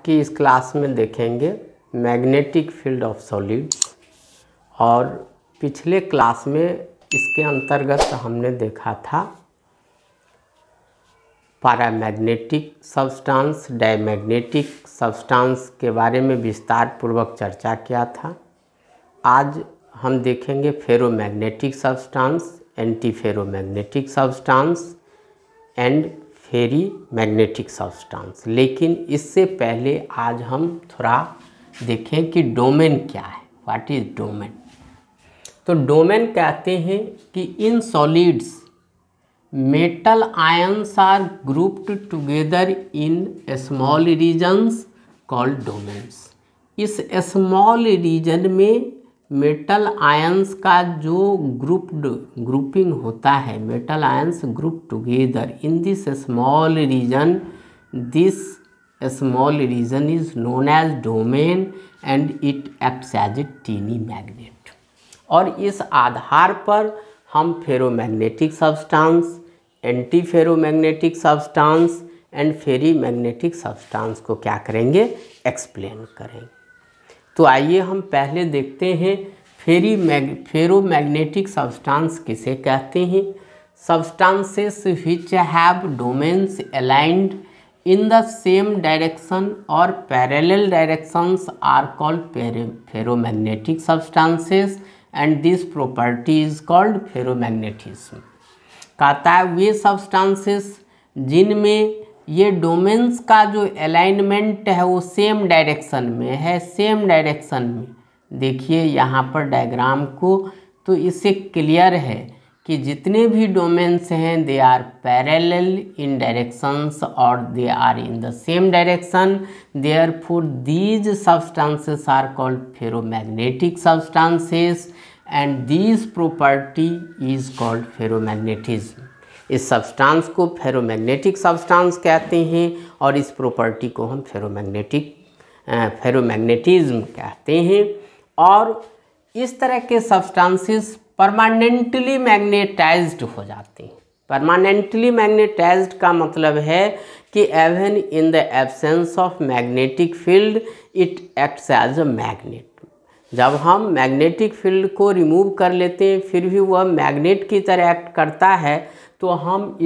कि इस क्लास में देखेंगे मैग्नेटिक फील्ड ऑफ सॉलिड्स, और पिछले क्लास में इसके अंतर्गत हमने देखा था पैरामैग्नेटिक सब्सटेंस, डायमैग्नेटिक सब्सटेंस के बारे में विस्तार पूर्वक चर्चा किया था। आज हम देखेंगे ferromagnetic substance, anti ferromagnetic substance and ferri magnetic substance. लेकिन इससे पहले आज हम थोड़ा देखें कि डोमेन क्या है, व्हाट इज डोमेन। तो डोमेन कहते हैं कि in solids metal ions are grouped together in small regions called domains. इस स्मॉल रीजन में मेटल आयंस का जो ग्रुपिंग होता है, metal ions group together in this small region, this small region is known as domain and it acts as a tiny magnet. और इस आधार पर हम ferromagnetic substance, anti ferromagnetic substance and ferri magnetic substance को क्या करेंगे, explain करेंगे। तो आइए हम पहले देखते हैं फेरोमैग्नेटिक सब्सटेंस किसे कहते हैं। Substances which have domains aligned in the same direction और parallel directions are called ferromagnetic substances and this property is called ferromagnetism. कहता है वे सब्सटेंसेस जिनमें ये डोमेन्स का जो अलाइनमेंट है वो सेम डायरेक्शन में है, सेम डायरेक्शन में। देखिए यहाँ पर डायग्राम को, तो इससे क्लियर है कि जितने भी डोमेन्स हैं they are parallel in directions और they are in the same direction, therefore these substances are called ferromagnetic substances and this property is called ferromagnetism. इस सब्सटेंस को फेरोमैग्नेटिक सब्सटेंस कहते हैं और इस प्रॉपर्टी को हम फेरोमैग्नेटिज्म कहते हैं। और इस तरह के सब्सटेंसेस परमानेंटली मैग्नेटाइज्ड हो जाते हैं। परमानेंटली मैग्नेटाइज्ड का मतलब है कि even in the absence of magnetic field it acts as a magnet. जब हम मैग्नेटिक फील्ड को रिमूव कर लेते हैं फिर भी वह मैग्नेट की तरह एक्ट करता है, तो हम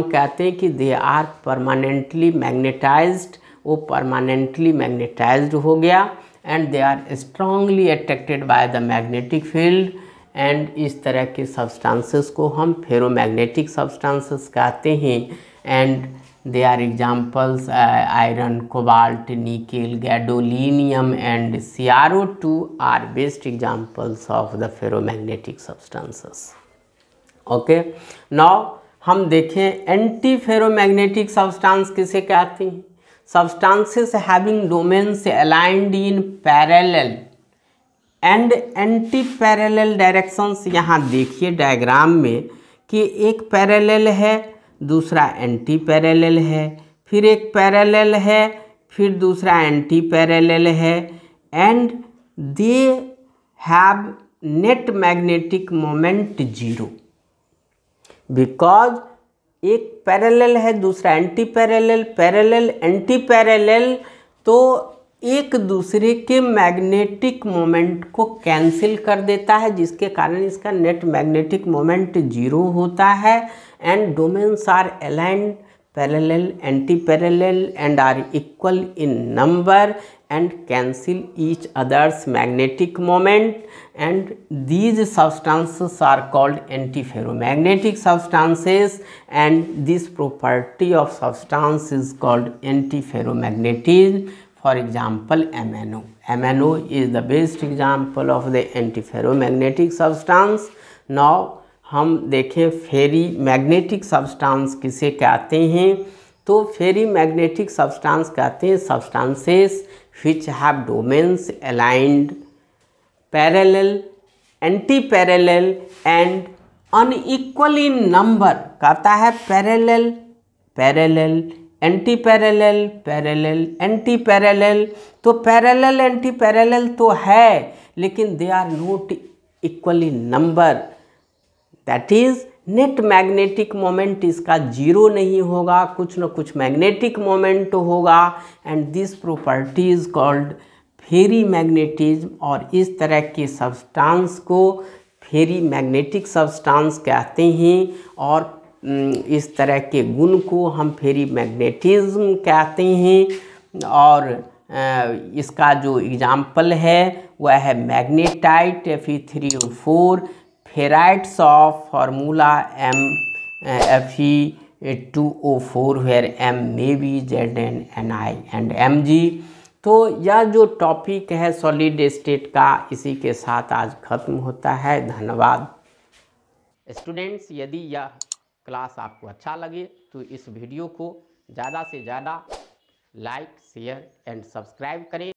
कहते हैं कि दे आर परमानेंटली मैग्नेटाइज्ड। वो परमानेंटली मैग्नेटाइज्ड हो गया and they are strongly attracted by the magnetic field. And इस तरह के सब्सटेंसेस को हम फेरोमैग्नेटिक सब्सटेंसेस कहते हैं। And they are examples iron, cobalt, nickel, gadolinium and CrO2 are best examples of the ferromagnetic substances. Okay, now हम देखें anti ferromagnetic substance किसे कहते हैं। Substances having domains aligned in parallel and anti parallel directions. यहाँ देखिए diagram में कि एक पैरेलल है, दूसरा एंटी पैरेलल है, फिर एक पैरेलल है, फिर दूसरा एंटी पैरेलल है and they have net magnetic moment 0। Because एक पैरेलल है, दूसरा anti parallel, parallel anti parallel, तो एक दूसरे के मैग्नेटिक मोमेंट को कैंसिल कर देता है, जिसके कारण इसका नेट मैग्नेटिक मोमेंट 0 होता है। And domains are aligned parallel, anti parallel and are equal in number and cancel each other's magnetic moment, and these substances are called antiferromagnetic substances and this property of substance is called antiferromagnetism. For example, MnO. MnO is the best example of the antiferromagnetic substance. Now हम देखें फेरी magnetic substance किसे कहते हैं। तो फेरी magnetic substance कहते हैं substances which have domains aligned parallel, anti-parallel and unequal in number। कहता है parallel, parallel, anti parallel, parallel, anti parallel. तो पैरेलल एंटी पैरेलल तो है लेकिन they are not equal in number, that is net magnetic moment इसका zero नहीं होगा, कुछ न कुछ मैग्नेटिक मोमेंट होगा। And this property is called ferri magnetism. और इस तरह के सब्सटेंस को फेरी मैग्नेटिक सब्सटेंस कहते हैं। और इस तरह के गुण को हम फेरी मैग्नेटिज्म कहते हैं। और इसका जो एग्जाम्पल है वह है magnetite Fe3O4, ferrites of formula Fe2O4 where M may be Zn Ni and Mg। तो यह जो टॉपिक है सॉलिड स्टेट का, इसी के साथ आज खत्म होता है। धन्यवाद स्टूडेंट्स। यदि यह क्लास आपको अच्छा लगे तो इस वीडियो को ज़्यादा से ज़्यादा लाइक, शेयर एंड सब्सक्राइब करें।